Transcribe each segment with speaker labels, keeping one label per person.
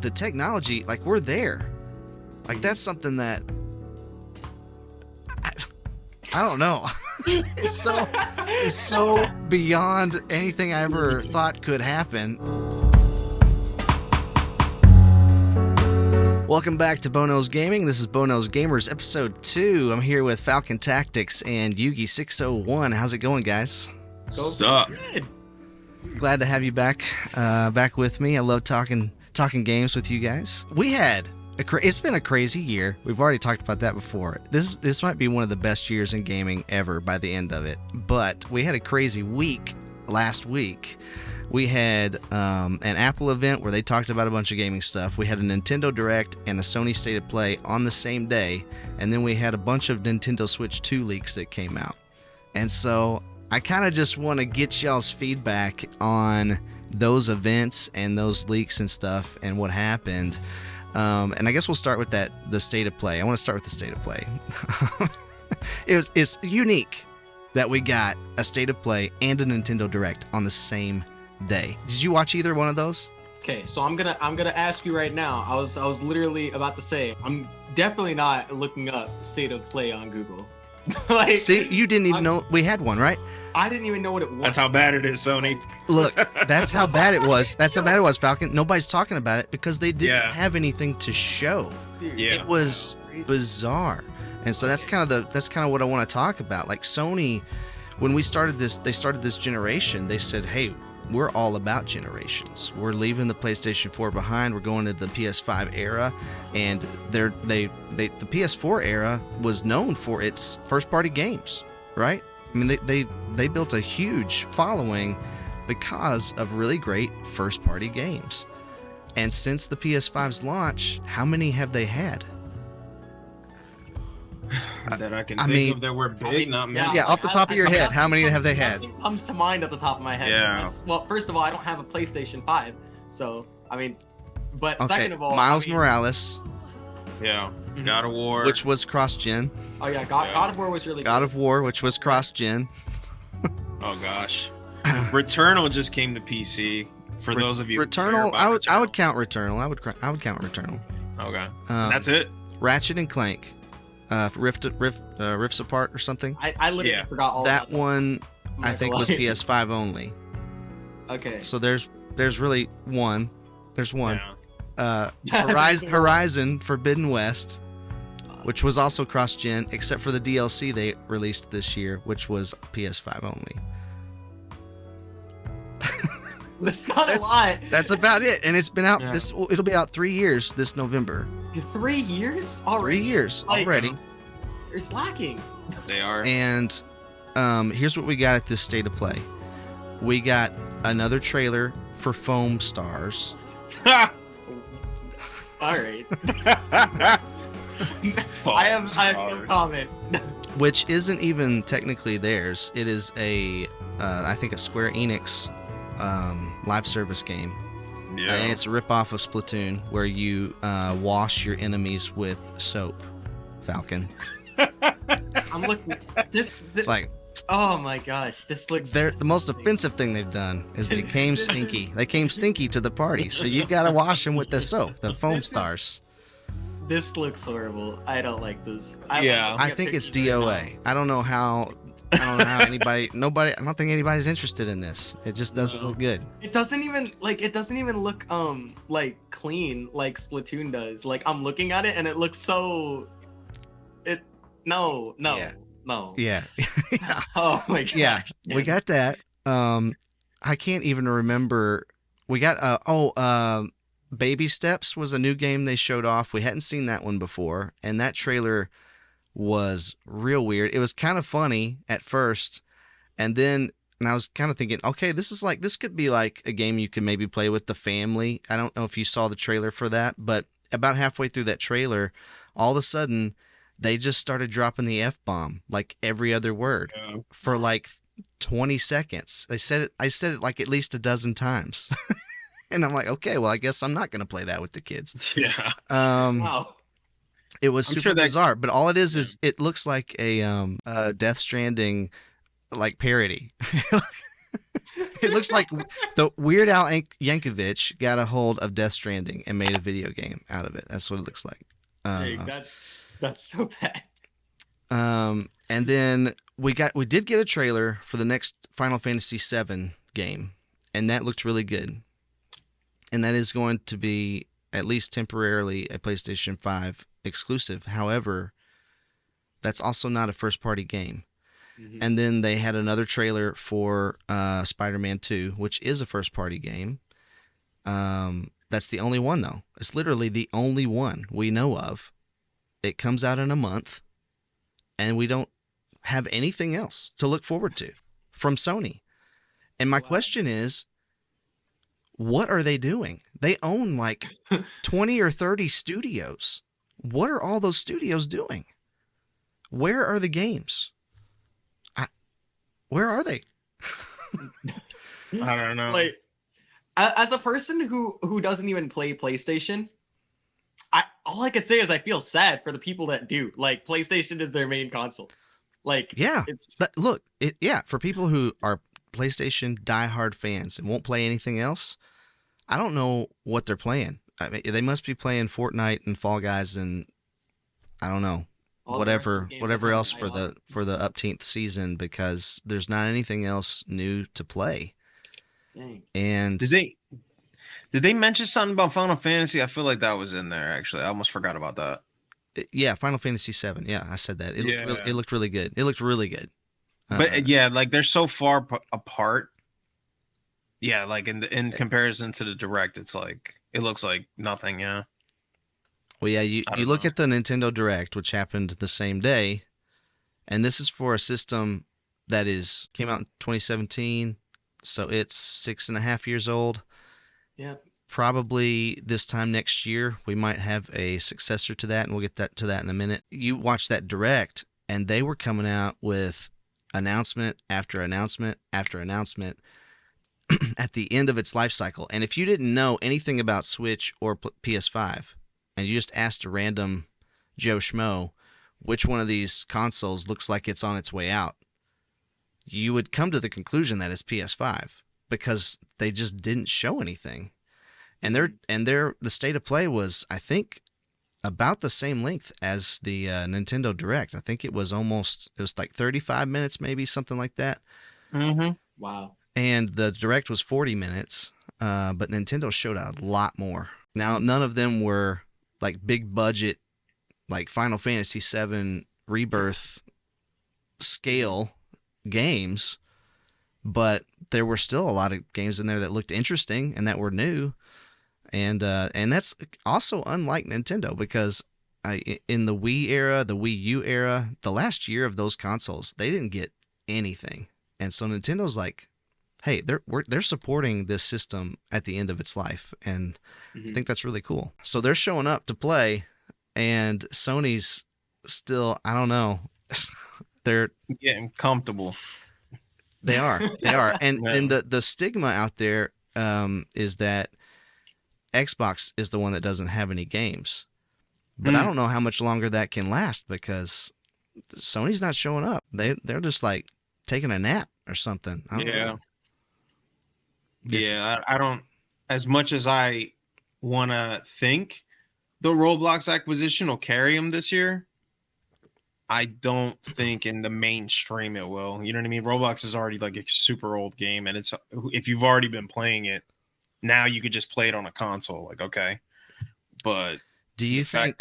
Speaker 1: the technology, like, we're there. Like, that's something that I don't know. It's so beyond anything I ever thought could happen. Welcome back to Bono's Gaming. This is Bono's Gamers episode 2. I'm here with Falcon Tactics and Yugi601. How's it going, guys?
Speaker 2: What's up?
Speaker 3: Good.
Speaker 1: Glad to have you back with me. I love talking games with you guys. We had it's been a crazy year. We've already talked about that before. This might be one of the best years in gaming ever by the end of it. But we had a crazy week last week. We had an Apple event where they talked about a bunch of gaming stuff. We had a Nintendo Direct and a Sony State of Play on the same day. And then we had a bunch of Nintendo Switch 2 leaks that came out. And so I kind of just want to get y'all's feedback on those events and those leaks and stuff and what happened. And I guess we'll start with the State of Play. I want to start with the State of Play. It's unique that we got a State of Play and a Nintendo Direct on the same day. Did you watch either one of those?
Speaker 3: Okay, so I'm gonna ask you right now. I was literally about to say I'm definitely not looking up State of Play on Google.
Speaker 1: Like, see, you didn't even know we had one, right?
Speaker 3: I didn't even know what it was.
Speaker 2: That's how bad it is, Sony.
Speaker 1: Look, that's how bad it was. That's how bad it was, Falcon. Nobody's talking about it because they didn't have anything to show.
Speaker 2: Yeah.
Speaker 1: It was bizarre. And so that's kind of what I want to talk about. Like, Sony, when they started this generation, they said, "Hey, we're all about generations. We're leaving the PlayStation 4 behind. We're going to the PS5 era." And the PS4 era was known for its first-party games, right? I mean, they built a huge following because of really great first-party games. And since the PS5's launch, how many have they had?
Speaker 2: That I can think of that were big, not many.
Speaker 1: Yeah, off the top of your head, how many have they had?
Speaker 3: Nothing comes to mind at the top of my head.
Speaker 2: Yeah.
Speaker 3: Well, first of all, I don't have a PlayStation 5, so I mean, but
Speaker 1: Okay,
Speaker 3: second of all,
Speaker 1: Miles Morales,
Speaker 2: Yeah. God of War.
Speaker 1: which was cross-gen.
Speaker 3: Oh yeah, God of War was really
Speaker 1: God
Speaker 3: good.
Speaker 1: of War, which was cross-gen.
Speaker 2: Oh gosh. Returnal just came to PC. For those of you who care
Speaker 1: Returnal,
Speaker 2: about
Speaker 1: I would count Returnal. I would count Returnal.
Speaker 2: Okay. That's it.
Speaker 1: Ratchet and Clank, Rifts Apart or something.
Speaker 3: I literally forgot all
Speaker 1: That
Speaker 3: about
Speaker 1: one,
Speaker 3: that.
Speaker 1: I think, was PS5 only.
Speaker 3: Okay.
Speaker 1: So there's really one. There's one.
Speaker 2: Yeah.
Speaker 1: Horizon Forbidden West, which was also cross-gen, except for the DLC they released this year, which was PS5 only.
Speaker 3: That's not a lot.
Speaker 1: That's about it, and it's been out. It'll be out 3 years this November.
Speaker 3: 3 years already.
Speaker 1: 3 years
Speaker 3: Like,
Speaker 1: already.
Speaker 3: You're slacking.
Speaker 2: They are.
Speaker 1: And here's what we got at this State of Play. We got another trailer for Foam Stars.
Speaker 3: All right. I have no comment.
Speaker 1: Which isn't even technically theirs. It is I think a Square Enix live service game.
Speaker 2: Yeah.
Speaker 1: And it's a ripoff of Splatoon where you wash your enemies with soap, Falcon.
Speaker 3: I'm looking. This.
Speaker 1: It's like,
Speaker 3: Oh my gosh, this looks.
Speaker 1: the most offensive thing they've done is they came stinky. They came stinky to the party, so you got to wash them with the soap, the Foam Stars.
Speaker 3: This looks horrible. I don't like this.
Speaker 1: I think it's DOA. I don't know how anybody. I don't think anybody's interested in this. It just doesn't look good.
Speaker 3: It doesn't even look like clean like Splatoon does. Like, I'm looking at it and it looks so. No.
Speaker 1: Yeah.
Speaker 3: Oh my gosh.
Speaker 1: Yeah, we got that. I can't even remember. We got Baby Steps was a new game they showed off. We hadn't seen that one before, and that trailer was real weird. It was kind of funny at first, and I was kind of thinking, okay, this could be like a game you could maybe play with the family. I don't know if you saw the trailer for that, but about halfway through that trailer, all of a sudden, they just started dropping the F-bomb like every other word for like 20 seconds. I said it like at least a dozen times. And I'm like, okay, well, I guess I'm not going to play that with the kids.
Speaker 2: Yeah.
Speaker 3: Wow.
Speaker 1: It was super bizarre, but all it is it looks like a Death Stranding like parody. It looks like the Weird Al Yankovic got a hold of Death Stranding and made a video game out of it. That's what it looks like.
Speaker 3: Dang, that's so bad.
Speaker 1: And then we did get a trailer for the next Final Fantasy VII game, and that looked really good. And that is going to be at least temporarily a PlayStation 5 exclusive. However, that's also not a first-party game. Mm-hmm. And then they had another trailer for Spider-Man 2, which is a first-party game. That's the only one, though. It's literally the only one we know of. It comes out in a month, and we don't have anything else to look forward to from Sony. And my question is, what are they doing? They own like 20 or 30 studios. What are all those studios doing? Where are the games? Where are they?
Speaker 2: I don't know.
Speaker 3: Like, as a person who doesn't even play PlayStation, all I could say is I feel sad for the people that do. Like, PlayStation is their main console. Like,
Speaker 1: yeah,
Speaker 3: it's
Speaker 1: for people who are PlayStation diehard fans and won't play anything else, I don't know what they're playing. I mean, they must be playing Fortnite and Fall Guys and I don't know, whatever else for the upteenth season, because there's not anything else new to play.
Speaker 3: Dang.
Speaker 1: And
Speaker 2: did they mention something about Final Fantasy? I feel like that was in there. Actually, I almost forgot about that.
Speaker 1: Yeah, Final Fantasy VII. Yeah, I said that. It looked really good. It looked really good.
Speaker 2: But yeah, like they're so far apart. Yeah, like in comparison to the Direct, it's like it looks like nothing. Yeah.
Speaker 1: Well, yeah, you look at the Nintendo Direct, which happened the same day, and this is for a system that came out in 2017, so it's 6.5 years old.
Speaker 3: Yeah.
Speaker 1: Probably this time next year, we might have a successor to that, and we'll get to that in a minute. You watch that Direct, and they were coming out with announcement after announcement after announcement at the end of its life cycle. And if you didn't know anything about Switch or PS5, and you just asked a random Joe Schmo which one of these consoles looks like it's on its way out, you would come to the conclusion that it's PS5, because they just didn't show anything. And the state of play was, I think, about the same length as the Nintendo Direct. I think it was like 35 minutes, maybe something like that.
Speaker 2: Mm-hmm.
Speaker 3: Wow.
Speaker 1: And the Direct was 40 minutes, but Nintendo showed a lot more. Now, none of them were like big budget, like Final Fantasy VII Rebirth scale games, but there were still a lot of games in there that looked interesting and that were new. And that's also unlike Nintendo, because in the Wii era, the Wii U era, the last year of those consoles, they didn't get anything. And so Nintendo's like, hey, they're supporting this system at the end of its life, and I think that's really cool. So they're showing up to play, and Sony's still, I don't know, they're
Speaker 2: getting comfortable.
Speaker 1: They are, and
Speaker 2: Yeah.
Speaker 1: and the stigma out there is that Xbox is the one that doesn't have any games, but I don't know how much longer that can last, because Sony's not showing up. They're just like taking a nap or something. I don't know.
Speaker 2: Yeah, I don't. As much as I want to think the Roblox acquisition will carry them this year, I don't think in the mainstream it will. You know what I mean? Roblox is already like a super old game, and it's if you've already been playing it, now you could just play it on a console. Like, okay, but
Speaker 1: do you think?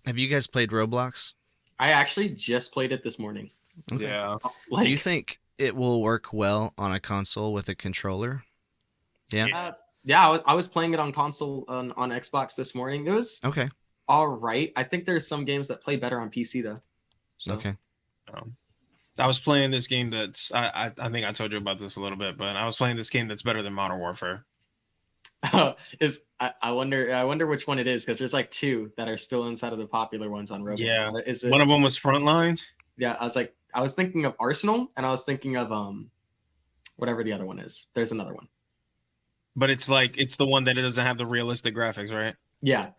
Speaker 1: Have you guys played Roblox?
Speaker 3: I actually just played it this morning.
Speaker 1: Okay.
Speaker 2: Yeah.
Speaker 1: Do you think it will work well on a console with a controller? Yeah.
Speaker 3: I was playing it on console on Xbox this morning. It was
Speaker 1: okay.
Speaker 3: All right. I think there's some games that play better on PC though. So.
Speaker 1: Okay.
Speaker 2: I was playing this game that's I think I told you about this a little bit, but I was playing this game that's better than Modern Warfare.
Speaker 3: I wonder which one it is, because there's like two that are still inside of the popular ones on Roblox.
Speaker 2: Yeah.
Speaker 3: Is it,
Speaker 2: one of them was Frontlines.
Speaker 3: Yeah, I was thinking of Arsenal, and I was thinking of whatever the other one is. There's another one.
Speaker 2: But it's the one that it doesn't have the realistic graphics, right?
Speaker 3: Yeah.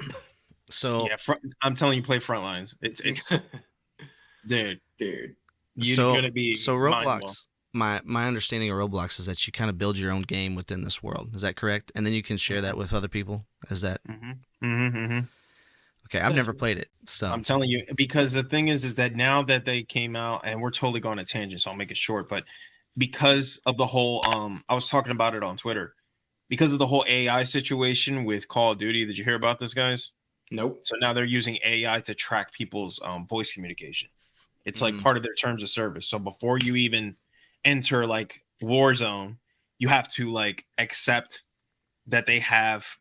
Speaker 1: So
Speaker 2: yeah, I'm telling you, play Frontlines. It's dude.
Speaker 3: Dude.
Speaker 2: You're gonna be
Speaker 1: so
Speaker 2: mindful.
Speaker 1: my understanding of Roblox is that you kind of build your own game within this world. Is that correct? And then you can share that with other people. Is that okay? I've never played it, so
Speaker 2: I'm telling you, because the thing is that now that they came out, and we're totally going a tangent, so I'll make it short. But because of the whole, I was talking about it on Twitter, because of the whole AI situation with Call of Duty. Did you hear about this, guys?
Speaker 3: Nope.
Speaker 2: So now they're using AI to track people's voice communication. It's like part of their terms of service. So before you even enter like Warzone, you have to like accept that they have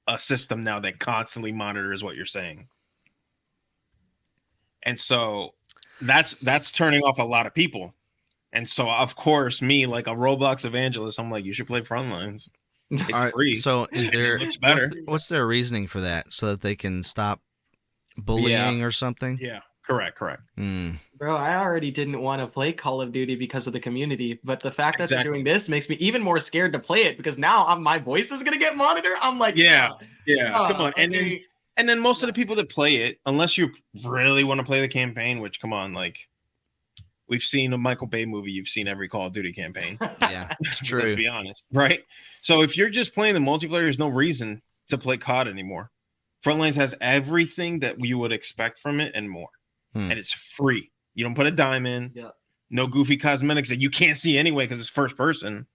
Speaker 2: a system now that constantly monitors what you're saying. And so that's turning off a lot of people. And so of course, me, like a Roblox evangelist, I'm like, you should play Frontlines. It's free.
Speaker 1: So is there
Speaker 2: looks better.
Speaker 1: What's their reasoning for that? So that they can stop bullying or something?
Speaker 2: Yeah, correct.
Speaker 3: Bro, I already didn't want to play Call of Duty because of the community, but the fact that they're doing this makes me even more scared to play it because now my voice is gonna get monitored. I'm like,
Speaker 2: come on. Okay. And then most of the people that play it, unless you really want to play the campaign, which come on, like we've seen a Michael Bay movie, you've seen every Call of Duty campaign.
Speaker 1: Yeah, it's true.
Speaker 2: Let's be honest, right? So if you're just playing the multiplayer, there's no reason to play COD anymore. Frontlines has everything that we would expect from it and more. And it's free. You don't put a dime in.
Speaker 3: Yeah.
Speaker 2: No goofy cosmetics that you can't see anyway because it's first person.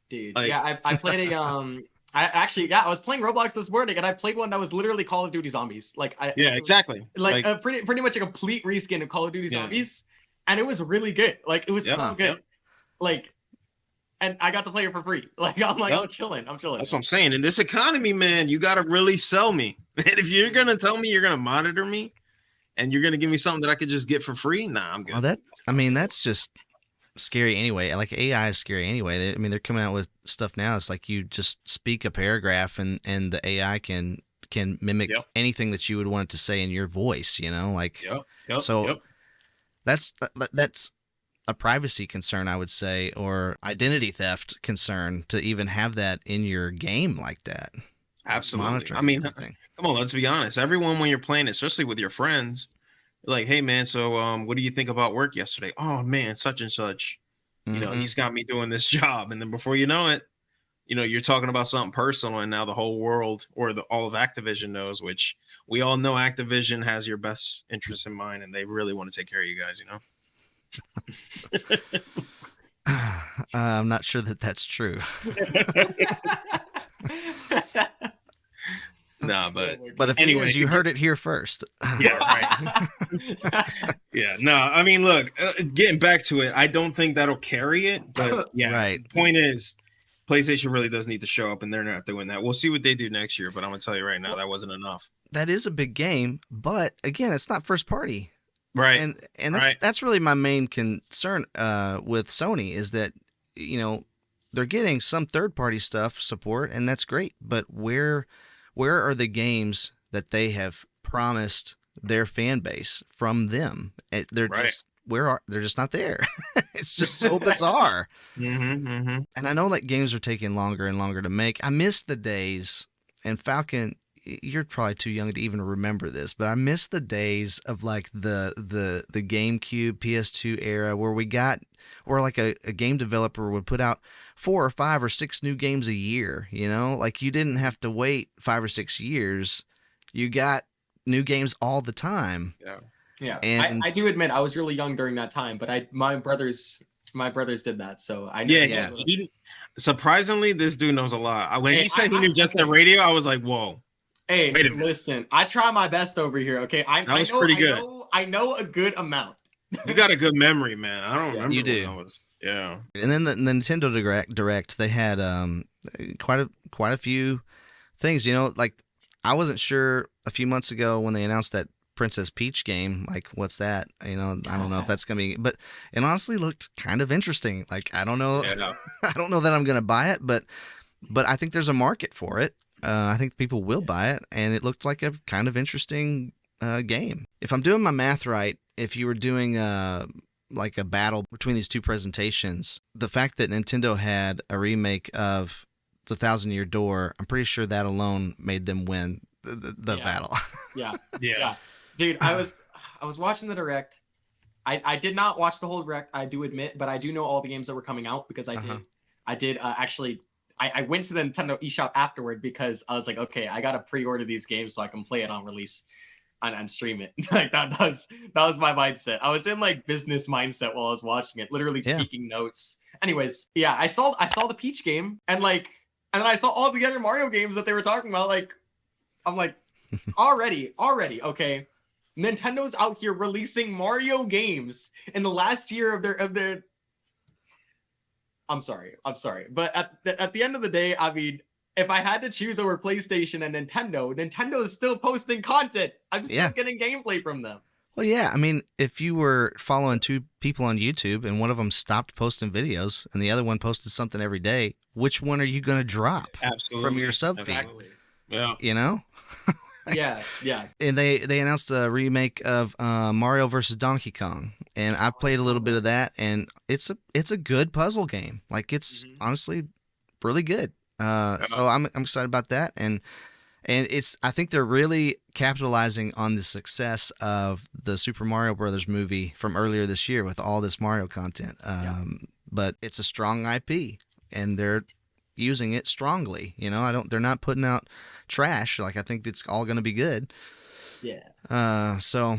Speaker 3: Dude,
Speaker 2: like,
Speaker 3: I played a I was playing Roblox this morning and I played one that was literally Call of Duty Zombies.
Speaker 2: Exactly.
Speaker 3: Like pretty much a complete reskin of Call of Duty Zombies, and it was really good. Like it was so good. Like, and I got to play it for free. Like I'm chilling. That's
Speaker 2: what I'm saying. In this economy, man, you got to really sell me. And if you're gonna tell me you're gonna monitor me, and you're gonna give me something that I could just get for free, nah, I'm good.
Speaker 1: Well, that's just scary anyway. Like AI is scary anyway. They're coming out with stuff now. It's like you just speak a paragraph and the AI can mimic anything that you would want it to say in your voice. You know, like that's a privacy concern, I would say, or identity theft concern to even have that in your game like that.
Speaker 2: Absolutely. I mean, come on, let's be honest. Everyone, when you're playing, especially with your friends, like, hey man, so what do you think about work yesterday? Oh man, such and such. You know, he's got me doing this job. And then before you know it, you know, you're talking about something personal, and now the whole world or all of Activision knows, which we all know Activision has your best interests in mind, and they really want to take care of you guys, you know.
Speaker 1: I'm not sure that that's true.
Speaker 2: No, but
Speaker 1: if anyways, you heard it here first.
Speaker 2: Yeah, right. Yeah, no, I mean, look, getting back to it, I don't think that'll carry it, but yeah,
Speaker 1: right.
Speaker 2: The point is, PlayStation really does need to show up, and they're not doing that. We'll see what they do next year, but I'm gonna tell you right now, that wasn't enough.
Speaker 1: That is a big game, but again, it's not first party,
Speaker 2: right?
Speaker 1: And that's really my main concern with Sony is that, you know, they're getting some third party stuff support, and that's great, but where are the games that they have promised their fan base from them? They're just not there. It's just so bizarre. And I know that games are taking longer and longer to make. I miss the days, and Falcon, you're probably too young to even remember this, but I miss the days of like the GameCube, PS2 era where like a game developer would put out 4 or 5 or 6 new games a year, you know, like you didn't have to wait 5 or 6 years. You got new games all the time.
Speaker 3: Yeah. And I do admit I was really young during that time, but my brothers did that. So I know.
Speaker 2: Yeah. Surprisingly, this dude knows a lot. When he said he knew Just That Radio, I was like, whoa.
Speaker 3: Hey, listen, I try my best over here. Okay.
Speaker 2: That was pretty good.
Speaker 3: I know a good amount.
Speaker 2: You got a good memory, man. I don't remember.
Speaker 1: You do.
Speaker 2: Yeah.
Speaker 1: And then the Nintendo Direct, they had quite a few things. You know, like I wasn't sure a few months ago when they announced that Princess Peach game. Like, what's that? You know, I don't know if that's gonna be, but it honestly looked kind of interesting. Like, I don't know, I don't know that I'm gonna buy it, but I think there's a market for it. I think people will buy it, and it looked like a kind of interesting game. If I'm doing my math right, if you were doing like a battle between these two presentations, the fact that Nintendo had a remake of The 1,000-Year Door, I'm pretty sure that alone made them win the battle.
Speaker 3: Yeah. Dude, I was watching the Direct. I did not watch the whole direct, I do admit, but I do know all the games that were coming out because I did actually. I went to the Nintendo eShop afterward because I was like, okay, I gotta pre-order these games so I can play it on release and stream it. Like that was my mindset. I was in like business mindset while I was watching it, literally taking notes. Anyways, yeah, I saw the Peach game and then I saw all the other Mario games that they were talking about. Like, I'm like, already, okay. Nintendo's out here releasing Mario games in the last year of their. I'm sorry, but at the end of the day, I mean, if I had to choose over PlayStation and Nintendo is still posting content. I'm still getting gameplay from them.
Speaker 1: Well, yeah, I mean, if you were following two people on YouTube and one of them stopped posting videos and the other one posted something every day, which one are you going to drop from your sub feed?
Speaker 3: Exactly.
Speaker 2: Yeah,
Speaker 1: you know.
Speaker 3: Yeah.
Speaker 1: And they announced a remake of Mario versus Donkey Kong, and I played a little bit of that, and it's a good puzzle game. Like it's honestly really good. So I'm excited about that, and I think they're really capitalizing on the success of the Super Mario Brothers movie from earlier this year with all this Mario content. But it's a strong IP, and they're using it strongly. You know, they're not putting out trash. Like I think it's all going to be good.
Speaker 3: Yeah.
Speaker 1: So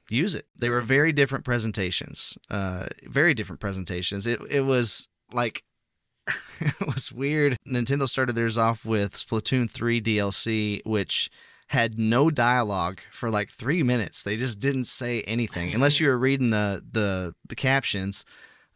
Speaker 1: use it. They were very different presentations. It was like it was weird. Nintendo started theirs off with Splatoon 3 DLC, which had no dialogue for like 3 minutes. They just didn't say anything unless you were reading the captions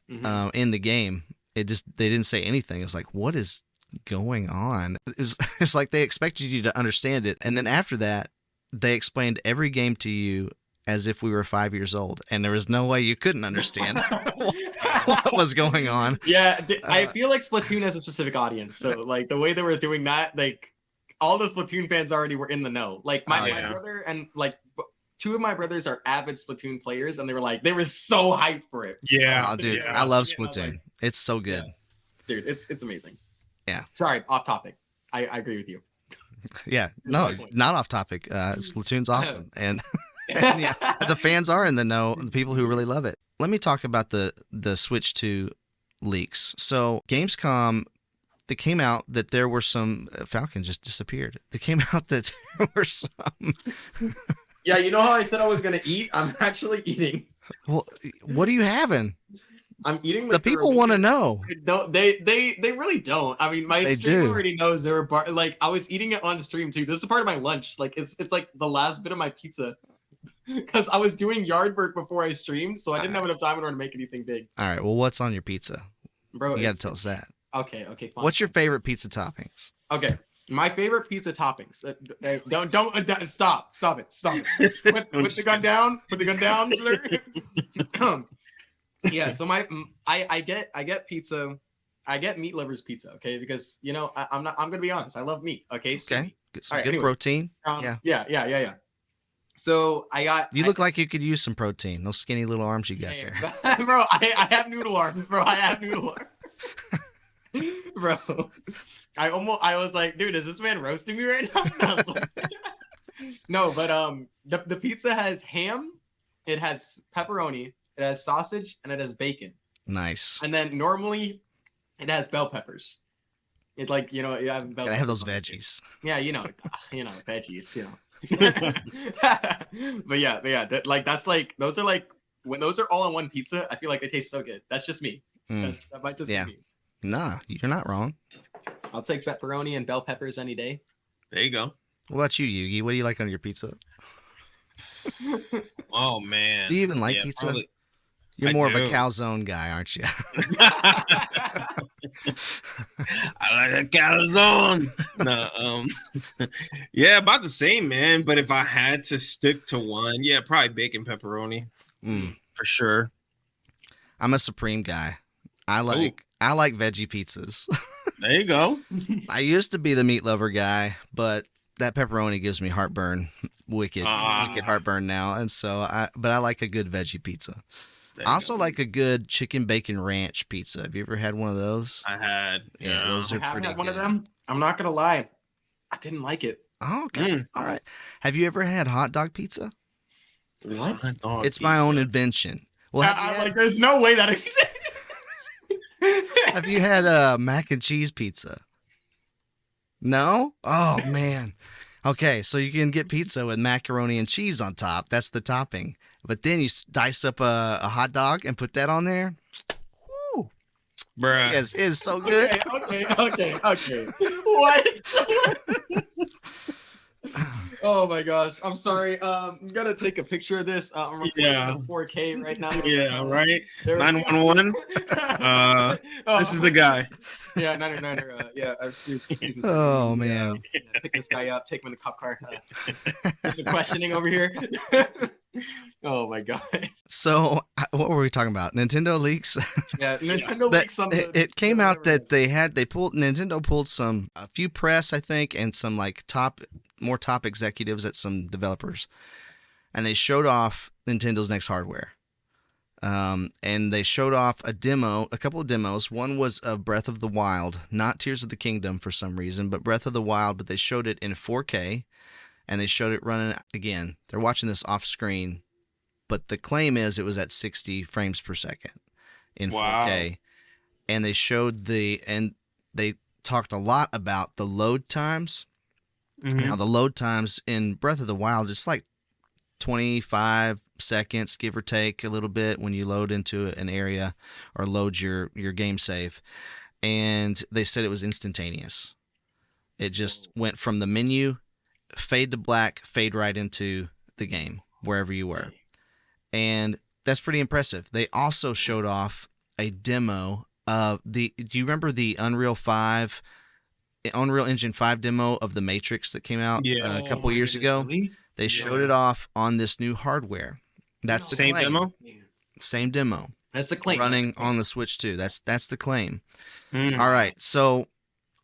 Speaker 1: in the game. They didn't say anything. It was like, what is going on? It's like they expected you to understand it, and then after that, they explained every game to you as if we were 5 years old, and there was no way you couldn't understand what was going on.
Speaker 3: Yeah, I feel like Splatoon has a specific audience, so like the way they were doing that, like all the Splatoon fans already were in the know. Like my brother and like two of my brothers are avid Splatoon players, and they were so hyped for it.
Speaker 2: Yeah,
Speaker 1: oh, dude, I love Splatoon. It's so good,
Speaker 3: dude. It's amazing.
Speaker 1: Yeah.
Speaker 3: Sorry, off topic. I agree with you.
Speaker 1: Yeah, no, not off topic. Splatoon's awesome, and yeah, the fans are in the know. The people who really love it. Let me talk about the Switch 2 leaks. So Gamescom, they came out that there were some Falcon just disappeared. They came out that there were some.
Speaker 3: Yeah, you know how I said I was gonna eat? I'm actually eating.
Speaker 1: Well, what are you having?
Speaker 3: I'm eating.
Speaker 1: The people want to know.
Speaker 3: No, they really don't. I mean, my stream already knows there were like I was eating it on stream too. This is part of my lunch. Like it's like the last bit of my pizza because I was doing yard work before I streamed, so I didn't have enough time in order to make anything big.
Speaker 1: All right. Well, what's on your pizza,
Speaker 3: bro?
Speaker 1: You got to tell us that.
Speaker 3: Okay. Fine.
Speaker 1: What's your favorite pizza toppings?
Speaker 3: Okay. My favorite pizza toppings. Don't stop it. Put the gun down. Put the gun down, sir. Yeah. So I get pizza. I get meat lovers pizza. Okay, because you know I'm gonna be honest. I love meat. Okay. So
Speaker 1: okay. Some good protein.
Speaker 3: Yeah. So I got.
Speaker 1: You look like you could use some protein. Those skinny little arms you got there.
Speaker 3: Bro, I have noodle arms. Bro, I have noodle arms. Bro, I was like, dude, is this man roasting me right now? No, but the pizza has ham, it has pepperoni, it has sausage, and it has bacon.
Speaker 1: Nice.
Speaker 3: And then normally it has bell peppers. It like you have bell.
Speaker 1: Gotta have those veggies.
Speaker 3: Yeah, veggies. But yeah, that's like those are like when those are all on one pizza. I feel like they taste so good. That's just me. That might just be me.
Speaker 1: Nah, you're not wrong.
Speaker 3: I'll take pepperoni and bell peppers any day.
Speaker 2: There you go.
Speaker 1: What about you, Yugi? What do you like on your pizza?
Speaker 2: Oh man.
Speaker 1: Do you even like pizza?
Speaker 2: Probably.
Speaker 1: You're more of a calzone guy, aren't you?
Speaker 2: I like a calzone. No, yeah, about the same, man. But if I had to stick to one, yeah, probably bacon pepperoni for sure.
Speaker 1: I'm a supreme guy. I like veggie pizzas.
Speaker 2: There you go.
Speaker 1: I used to be the meat lover guy, but that pepperoni gives me heartburn, wicked heartburn now, and so I like a good veggie pizza. I also like a good chicken bacon ranch pizza. Have you ever had one of those?
Speaker 2: I had.
Speaker 1: Yeah, those are pretty good.
Speaker 3: One of them. I'm not gonna lie, I didn't like it.
Speaker 1: Oh, okay. All right. Have you ever had hot dog pizza?
Speaker 3: What?
Speaker 1: It's my own invention. Well,
Speaker 3: I'm like, there's no way that exists.
Speaker 1: have you had mac and cheese pizza? No? Oh man. Okay, so you can get pizza with macaroni and cheese on top. That's the topping. But then you dice up a hot dog and put that on there. Woo!
Speaker 2: Bruh.
Speaker 1: Yes, it's so good.
Speaker 3: Okay. What? Oh my gosh. I'm sorry. I'm gonna take a picture of this. I'm recording in 4K right now.
Speaker 2: Yeah, right.
Speaker 3: There we go.
Speaker 2: 911. This is the guy.
Speaker 3: Yeah, 999er. Yeah, excuse me.
Speaker 1: Oh man.
Speaker 3: Yeah, pick this guy up, take him in the cop car. There's some questioning over here. Oh my god.
Speaker 1: So what were we talking about? Nintendo leaks.
Speaker 3: Yeah, Nintendo leaked something.
Speaker 1: It came out that Nintendo pulled a few press, I think, and some like more top executives at some developers, and they showed off Nintendo's next hardware. And they showed off a couple of demos. One was of Breath of the Wild, not Tears of the Kingdom for some reason, but Breath of the Wild. But they showed it in 4K, and they showed it running again. They're watching this off screen, but the claim is it was at 60 frames per second in 4K. And they showed they talked a lot about the load times. Mm-hmm. Now the load times in Breath of the Wild, it's like 25 seconds, give or take a little bit, when you load into an area or load your game save. And they said it was instantaneous. It just went from the menu, fade to black, fade right into the game, wherever you were. And that's pretty impressive. They also showed off a demo of do you remember the Unreal Engine 5 demo of The Matrix that came out a couple years ago? Really? They showed it off on this new hardware. That's the
Speaker 2: same
Speaker 1: claim.
Speaker 2: demo?
Speaker 1: Same demo.
Speaker 3: That's the claim.
Speaker 1: Running on the Switch 2. That's the claim. All right. So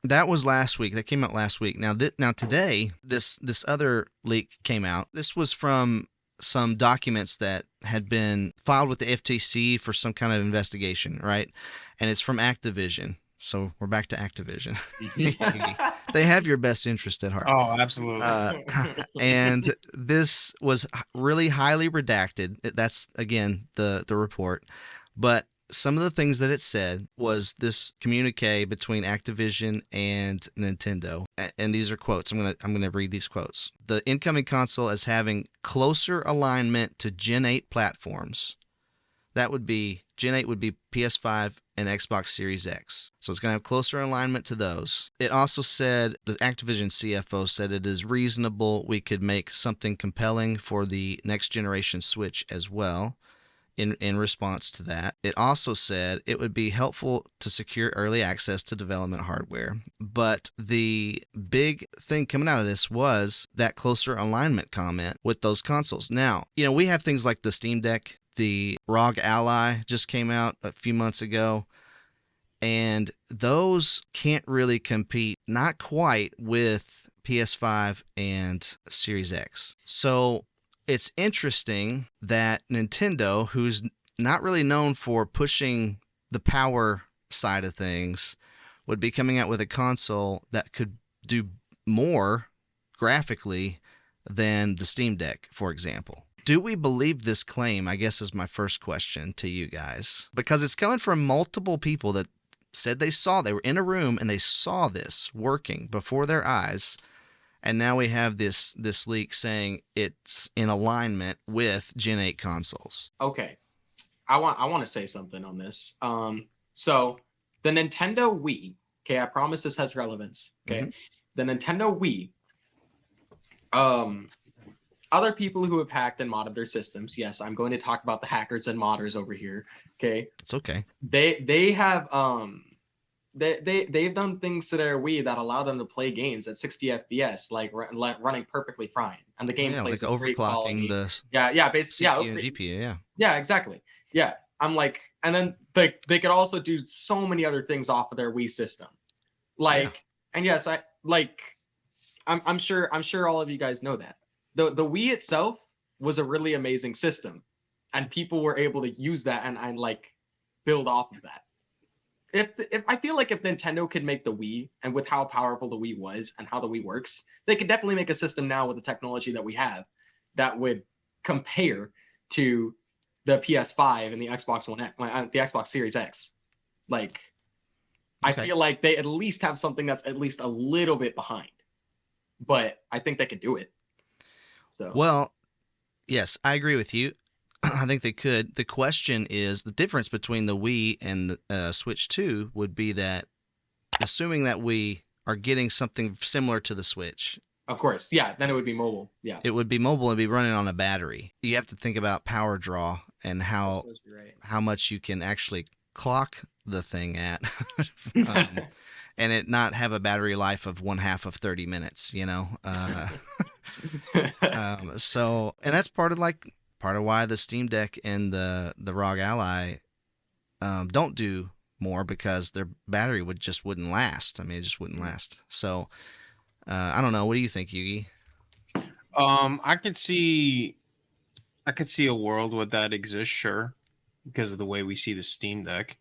Speaker 1: that was last week. That came out last week. Now today, this other leak came out. This was from some documents that had been filed with the FTC for some kind of investigation, right? And it's from Activision. So we're back to Activision. They have your best interest at heart.
Speaker 2: Oh, absolutely.
Speaker 1: And this was really highly redacted. That's, again, the report. But some of the things that it said was this communique between Activision and Nintendo. And these are quotes. I'm gonna read these quotes. The incoming console is having closer alignment to Gen 8 platforms. Gen 8 would be PS5 and Xbox Series X. So it's going to have closer alignment to those. It also said, the Activision CFO said it is reasonable we could make something compelling for the next generation Switch as well in response to that. It also said it would be helpful to secure early access to development hardware. But the big thing coming out of this was that closer alignment comment with those consoles. Now, we have things like the Steam Deck. The ROG Ally just came out a few months ago, and those can't really compete, not quite, with PS5 and Series X. So it's interesting that Nintendo, who's not really known for pushing the power side of things, would be coming out with a console that could do more graphically than the Steam Deck, for example. Do we believe this claim, I guess, is my first question to you guys? Because it's coming from multiple people that said they were in a room and they saw this working before their eyes. And now we have this leak saying it's in alignment with Gen 8 consoles.
Speaker 3: Okay. I want to say something on this. So the Nintendo Wii, okay, I promise this has relevance. Okay. Mm-hmm. The Nintendo Wii, other people who have hacked and modded their systems. Yes, I'm going to talk about the hackers and modders over here. Okay,
Speaker 1: it's okay.
Speaker 3: They have they've done things to their Wii that allow them to play games at 60 FPS, like running perfecally fine, and the game plays
Speaker 1: like overclocking the
Speaker 3: basically
Speaker 1: CPU and GPU.
Speaker 3: Yeah, exactly. Yeah, I'm like, and then they could also do so many other things off of their Wii system, and yes, I'm sure all of you guys know that. The Wii itself was a really amazing system, and people were able to use that and like build off of that. If I feel like if Nintendo could make the Wii, and with how powerful the Wii was and how the Wii works, they could definitely make a system now with the technology that we have that would compare to the PS5 and the Xbox One X, the Xbox Series X. Like, I feel like they at least have something that's at least a little bit behind, but I think they can do it. So,
Speaker 1: well, yes, I agree with you. I think they could. The question is, the difference between the Wii and the Switch 2 would be that, assuming that we are getting something similar to the Switch.
Speaker 3: Of course, yeah, then it would be mobile. Yeah.
Speaker 1: It would be mobile and be running on a battery. You have to think about power draw and how much you can actually clock the thing at, and it not have a battery life of 1/2 of 30 minutes, you know? So, and that's part of why the Steam Deck and the ROG Ally don't do more, because their battery wouldn't last. I mean, it just wouldn't last. So, I don't know. What do you think, Yugi?
Speaker 2: I could see a world where that exists, sure, because of the way we see the Steam Deck.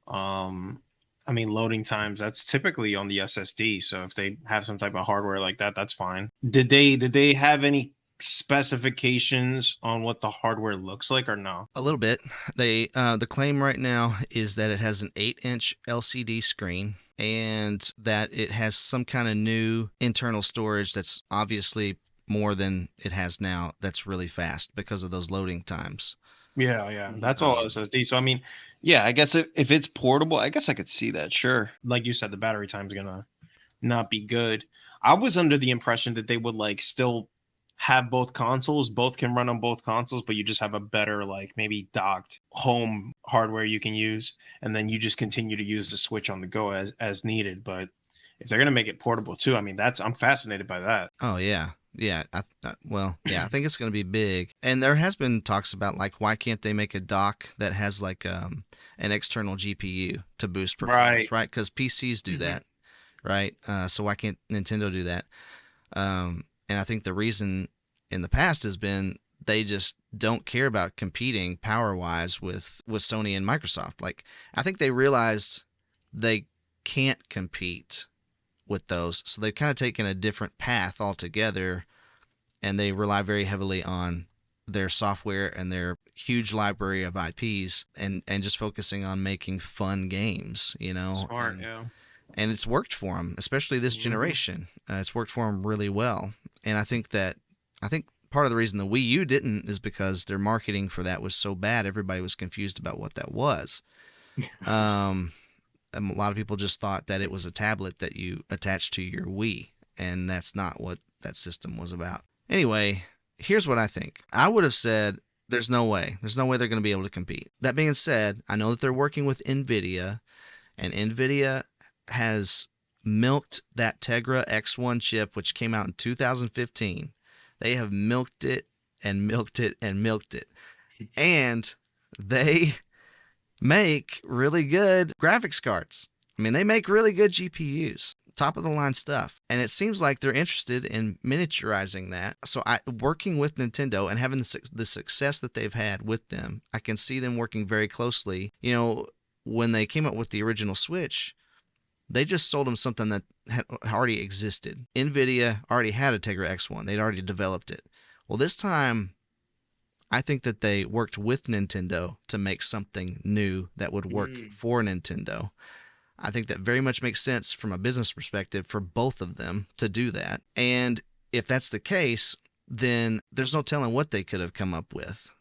Speaker 2: I mean, loading times, that's typically on the SSD. So if they have some type of hardware like that, that's fine. Did they have any specifications on what the hardware looks like, or no?
Speaker 1: A little bit. They the claim right now is that it has an 8-inch LCD screen, and that it has some kind of new internal storage that's obviously more than it has now. That's really fast because of those loading times.
Speaker 2: Yeah, that's all SSD. So I mean, yeah, I guess if it's portable, I guess I could see that. Sure, like you said, the battery time's gonna not be good. I was under the impression that they would like still have both consoles, both can run on both consoles, but you just have a better, like, maybe docked home hardware you can use, and then you just continue to use the Switch on the go as needed. But if they're gonna make it portable too, I mean, I'm fascinated by that.
Speaker 1: Oh yeah. Yeah, I think it's going to be big. And there has been talks about, like, why can't they make a dock that has like an external GPU to boost performance, right? Because PCs do that, right? So why can't Nintendo do that? And I think the reason in the past has been they just don't care about competing power-wise with Sony and Microsoft. Like, I think they realized they can't compete with those, so they've kind of taken a different path altogether, and they rely very heavily on their software and their huge library of IPs, and just focusing on making fun games, you know.
Speaker 2: Smart, yeah.
Speaker 1: And it's worked for them, especially this generation. It's worked for them really well, and I think part of the reason the Wii U didn't is because their marketing for that was so bad. Everybody was confused about what that was. A lot of people just thought that it was a tablet that you attached to your Wii, and that's not what that system was about. Anyway, here's what I think. I would have said there's no way. There's no way they're going to be able to compete. That being said, I know that they're working with NVIDIA, and NVIDIA has milked that Tegra X1 chip, which came out in 2015. They have milked it and milked it and milked it. And they make really good graphics cards. I mean, they make really good GPUs, top of the line stuff. And it seems like they're interested in miniaturizing that. So working with Nintendo and having the success that they've had with them, I can see them working very closely. You know, when they came up with the original Switch, they just sold them something that had already existed. NVIDIA already had a Tegra X1. They'd already developed it. Well, this time, I think that they worked with Nintendo to make something new that would work for Nintendo. I think that very much makes sense from a business perspective for both of them to do that. And if that's the case, then there's no telling what they could have come up with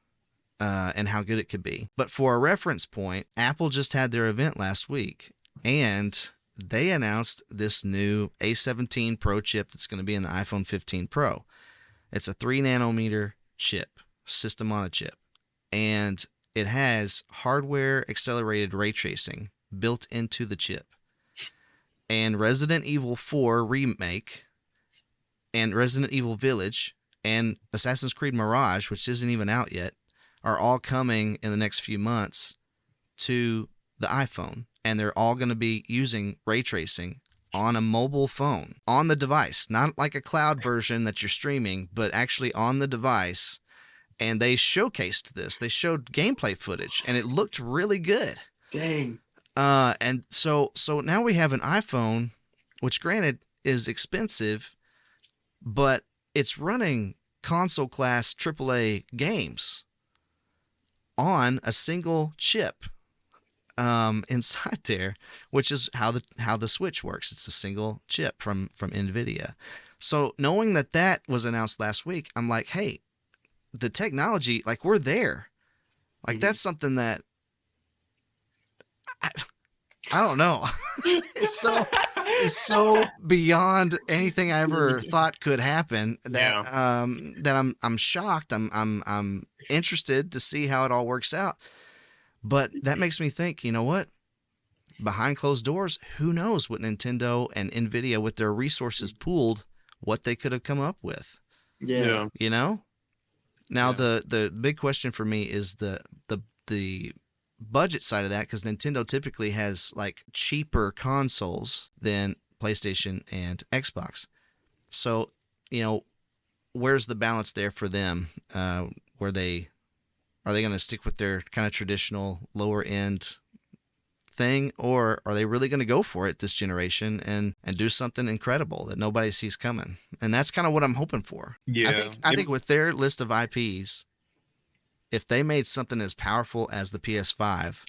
Speaker 1: and how good it could be. But for a reference point, Apple just had their event last week, and they announced this new A17 Pro chip that's going to be in the iPhone 15 Pro. It's a 3 nanometer chip. System on a chip, and it has hardware accelerated ray tracing built into the chip, and Resident Evil 4 remake, and Resident Evil Village, and Assassin's Creed Mirage, which isn't even out yet, are all coming in the next few months to the iPhone, and they're all going to be using ray tracing on a mobile phone, on the device, not like a cloud version that you're streaming, but actually on the device. And they showcased this. They showed gameplay footage, and it looked really good.
Speaker 3: Dang.
Speaker 1: And so now we have an iPhone, which granted is expensive, but it's running console class AAA games. on a single chip inside there, which is how the Switch works. It's a single chip from NVIDIA. So knowing that was announced last week, I'm like, hey, the technology, like, we're there. Like, that's something that I don't know. It's so beyond anything I ever thought could happen that that I'm shocked. I'm interested to see how it all works out. But that makes me think, you know what? Behind closed doors, who knows what Nintendo and NVIDIA, with their resources pooled, what they could have come up with.
Speaker 3: Yeah.
Speaker 1: You know? Now, the big question for me is the budget side of that, because Nintendo typically has like cheaper consoles than PlayStation and Xbox. So, you know, where's the balance there for them? Are they going to stick with their kind of traditional lower end thing, or are they really going to go for it this generation and do something incredible that nobody sees coming? And that's kind of what I'm hoping for.
Speaker 2: Yeah.
Speaker 1: I think with their list of IPs, if they made something as powerful as the PS5,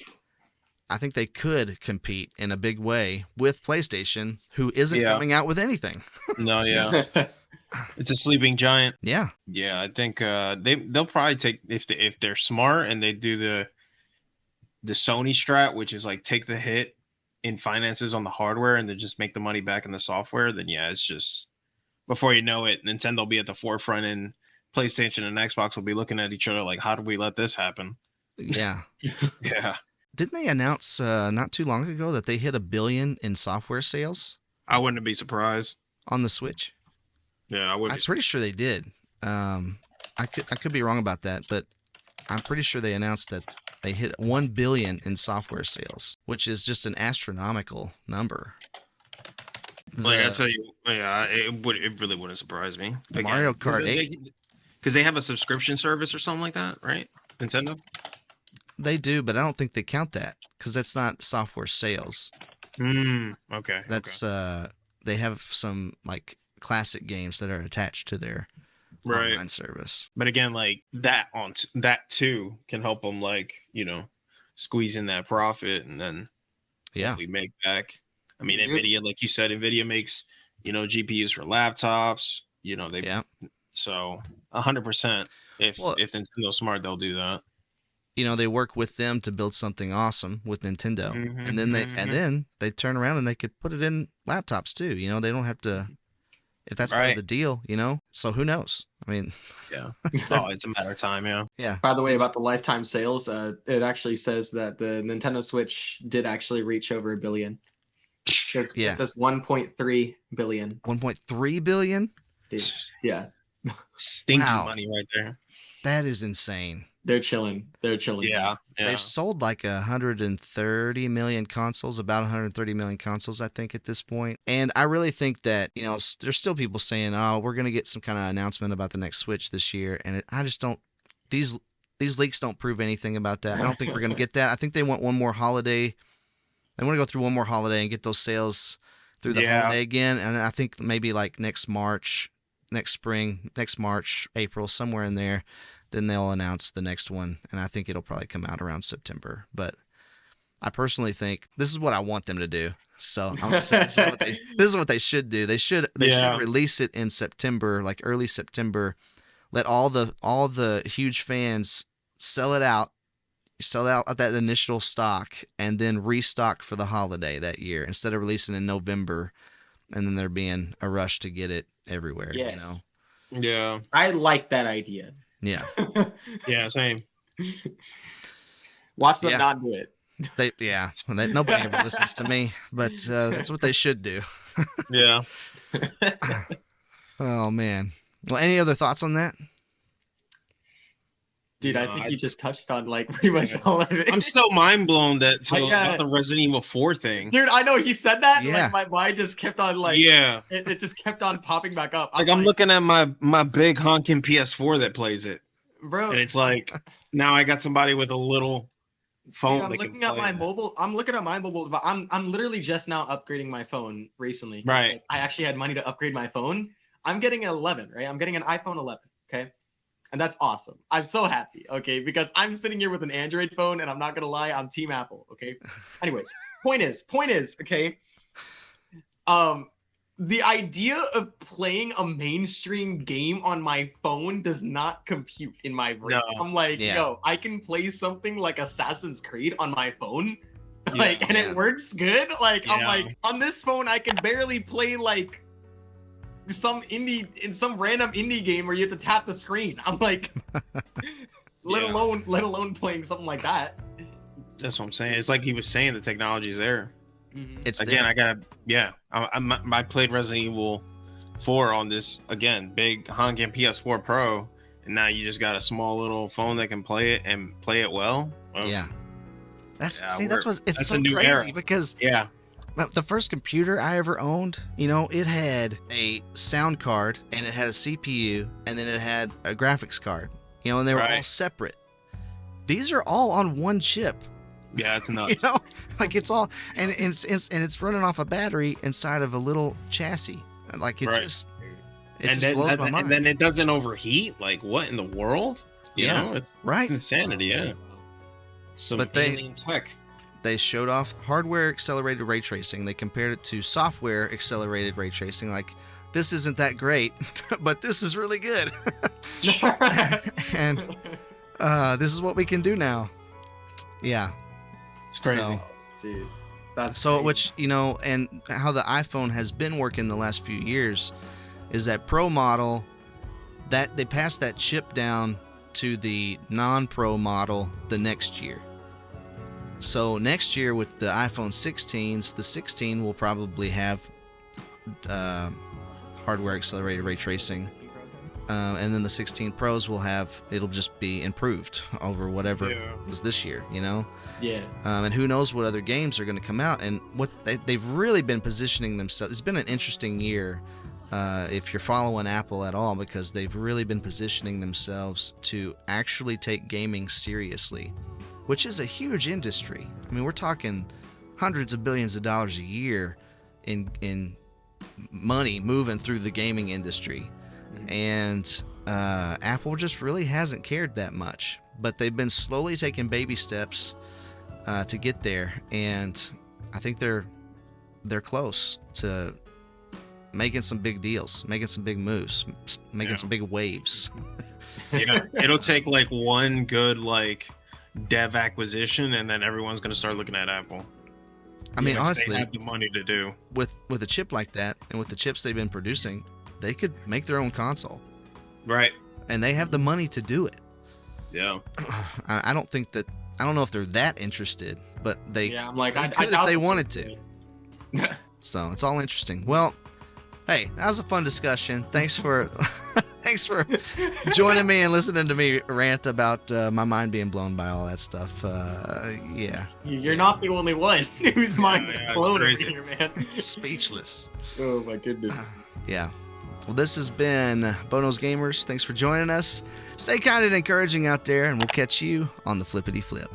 Speaker 1: I think they could compete in a big way with PlayStation, who isn't coming out with anything.
Speaker 2: No, yeah. It's a sleeping giant.
Speaker 1: Yeah.
Speaker 2: Yeah, I think they'll probably take, if they're smart and they do the Sony strat, which is like take the hit in finances on the hardware and then just make the money back in the software, then yeah, it's just, before you know it, Nintendo will be at the forefront and PlayStation and Xbox will be looking at each other like, how did we let this happen?
Speaker 1: Yeah.
Speaker 2: Yeah.
Speaker 1: Didn't they announce not too long ago that they hit 1 billion in software sales
Speaker 2: I wouldn't be surprised.
Speaker 1: on the Switch?
Speaker 2: Yeah, I would.
Speaker 1: I'm pretty sure they did. I could be wrong about that, but I'm pretty sure they announced that they hit 1 billion in software sales, which is just an astronomical number.
Speaker 2: Like I tell you, yeah, it really wouldn't surprise me. Again,
Speaker 1: Mario Kart 8,
Speaker 2: because they have a subscription service or something like that, right? Nintendo.
Speaker 1: they do, but I don't think they count that because that's not software sales.
Speaker 2: Okay.
Speaker 1: That's they have some like classic games that are attached to their online service.
Speaker 2: But again, like that too can help them, like, you know, squeeze in that profit and then hopefully make back. I mean, NVIDIA, like you said, NVIDIA makes, you know, GPUs for laptops. You know, so 100%. If Nintendo's smart, they'll do that.
Speaker 1: You know, they work with them to build something awesome with Nintendo, and then they turn around and they could put it in laptops too. You know, they don't have to, if that's part of the deal. You know, so who knows? I mean,
Speaker 2: it's a matter of time.
Speaker 1: Yeah.
Speaker 3: By the way, about the lifetime sales, it actually says that the Nintendo Switch did actually reach over 1 billion. It says 1.3 billion.
Speaker 1: 1.3 billion.
Speaker 3: Yeah.
Speaker 2: Stinky money right there.
Speaker 1: That is insane.
Speaker 3: They're chilling.
Speaker 2: Yeah.
Speaker 1: They've sold like 130 million consoles, about 130 million consoles, I think, at this point. And I really think that, you know, there's still people saying, oh, we're going to get some kind of announcement about the next Switch this year. And I just don't, these leaks don't prove anything about that. I don't think we're going to get that. I think they want one more holiday. They want to go through one more holiday and get those sales through the holiday again. And I think maybe like next March, April, somewhere in there, then they'll announce the next one, and I think it'll probably come out around September. But I personally think this is what I want them to do. So I'm gonna say this is what they should do. They should release it in September, like early September. Let all the huge fans sell out at that initial stock, and then restock for the holiday that year instead of releasing in November, and then there being a rush to get it everywhere.
Speaker 3: Yes.
Speaker 1: You know?
Speaker 2: Yeah.
Speaker 3: I like that idea.
Speaker 1: Yeah.
Speaker 2: Yeah, same.
Speaker 3: Watch them not do it.
Speaker 1: Nobody ever listens to me, but that's what they should do.
Speaker 2: Yeah.
Speaker 1: Oh man. Well, any other thoughts on that?
Speaker 3: Dude, I think you just touched on like pretty much all of it.
Speaker 2: I'm still mind blown about the Resident Evil 4 thing.
Speaker 3: Dude, I know he said that.
Speaker 1: Yeah.
Speaker 3: Like, my mind just kept on like it just kept on popping back up.
Speaker 2: I'm looking at my big honking PS4 that plays it.
Speaker 3: Bro.
Speaker 2: And it's like now I got somebody with a little phone.
Speaker 3: Dude, I'm looking at my mobile. I'm looking at my mobile. But I'm literally just now upgrading my phone recently.
Speaker 2: Right.
Speaker 3: Like, I actually had money to upgrade my phone. I'm getting an 11, right? I'm getting an iPhone 11. Okay. and that's awesome. I'm so happy, okay, because I'm sitting here with an Android phone, and I'm not gonna lie, I'm Team Apple, okay. Anyways, point is, okay, the idea of playing a mainstream game on my phone does not compute in my brain.
Speaker 2: No.
Speaker 3: I'm like,
Speaker 1: Yeah.
Speaker 3: yo, I can play something like Assassin's Creed on my phone,
Speaker 2: Yeah,
Speaker 3: like, and
Speaker 1: yeah.
Speaker 3: it works good. Like, I'm
Speaker 2: Yeah.
Speaker 3: like, on this phone, I can barely play like some random indie game where you have to tap the screen. I'm like, let
Speaker 2: Yeah.
Speaker 3: alone playing something like that.
Speaker 2: That's what I'm saying. It's like he was saying, the technology's there.
Speaker 1: It's
Speaker 2: Again,
Speaker 1: there.
Speaker 2: I played Resident Evil 4 on this, again, big honking PS4 Pro, and now you just got a small little phone that can play it and play it well. Oh,
Speaker 1: Yeah. That's
Speaker 2: Yeah,
Speaker 1: that's what it's
Speaker 2: that's
Speaker 1: so
Speaker 2: a new
Speaker 1: crazy
Speaker 2: era.
Speaker 1: because
Speaker 2: Yeah.
Speaker 1: the first computer I ever owned, you know, it had a sound card and it had a CPU and then it had a graphics card, you know, and they were all
Speaker 2: Right.
Speaker 1: separate. These are all on one chip,
Speaker 2: Yeah, it's nuts.
Speaker 1: you know, like it's all and it's running off a battery inside of a little chassis. Like it
Speaker 2: Right.
Speaker 1: just
Speaker 2: and
Speaker 1: blows my mind.
Speaker 2: and then it doesn't overheat. Like, what in the world? You
Speaker 1: Yeah.
Speaker 2: know, it's
Speaker 1: Right.
Speaker 2: insanity. Yeah. Some
Speaker 1: But they-
Speaker 2: alien tech.
Speaker 1: They showed off hardware accelerated ray tracing. They compared it to software accelerated ray tracing. Like, this isn't that great, but this is really good. And this is what we can do now. Yeah.
Speaker 2: It's crazy.
Speaker 1: So-
Speaker 3: Dude, that's
Speaker 1: So,
Speaker 3: crazy.
Speaker 1: which, you know, and how the iPhone has been working the last few years is that Pro model, that they passed that chip down to the non-Pro model the next year. So next year with the iPhone 16s, the 16 will probably have hardware accelerated ray tracing. And then the 16 Pros will have, it'll just be improved over whatever
Speaker 2: Yeah.
Speaker 1: was this year, you know?
Speaker 3: Yeah.
Speaker 1: And who knows what other games are going to come out. And what they've really been positioning themselves. It's been an interesting year if you're following Apple at all, because they've really been positioning themselves to actually take gaming seriously, which is a huge industry. I mean, we're talking hundreds of billions of dollars a year in money moving through the gaming industry. And Apple just really hasn't cared that much, but they've been slowly taking baby steps to get there, and I think they're close to making some big deals, making some big moves, making some big waves.
Speaker 2: Yeah. It'll take like one good like dev acquisition, and then everyone's gonna start looking at Apple.
Speaker 1: I mean,
Speaker 2: Which
Speaker 1: honestly,
Speaker 2: they have the money to do.
Speaker 1: with a chip like that, and with the chips they've been producing, they could make their own console,
Speaker 2: Right.
Speaker 1: and they have the money to do it.
Speaker 2: Yeah.
Speaker 1: I don't think that. I don't know if they're that interested, but they
Speaker 3: Yeah, I'm like,
Speaker 1: they
Speaker 3: I
Speaker 1: could if
Speaker 3: doubt
Speaker 1: they
Speaker 3: it.
Speaker 1: wanted to. So it's all interesting. Well, hey, that was a fun discussion. Thanks for thanks for joining me and listening to me rant about my mind being blown by all that stuff. Yeah,
Speaker 3: You're not the only one whose mind is
Speaker 2: yeah, it's
Speaker 3: blown over
Speaker 2: crazy.
Speaker 3: here, man.
Speaker 1: speechless.
Speaker 3: Oh my goodness.
Speaker 1: Yeah. Well, this has been Bono's Gamers. Thanks for joining us. Stay kind and encouraging out there, and we'll catch you on the flippity flip.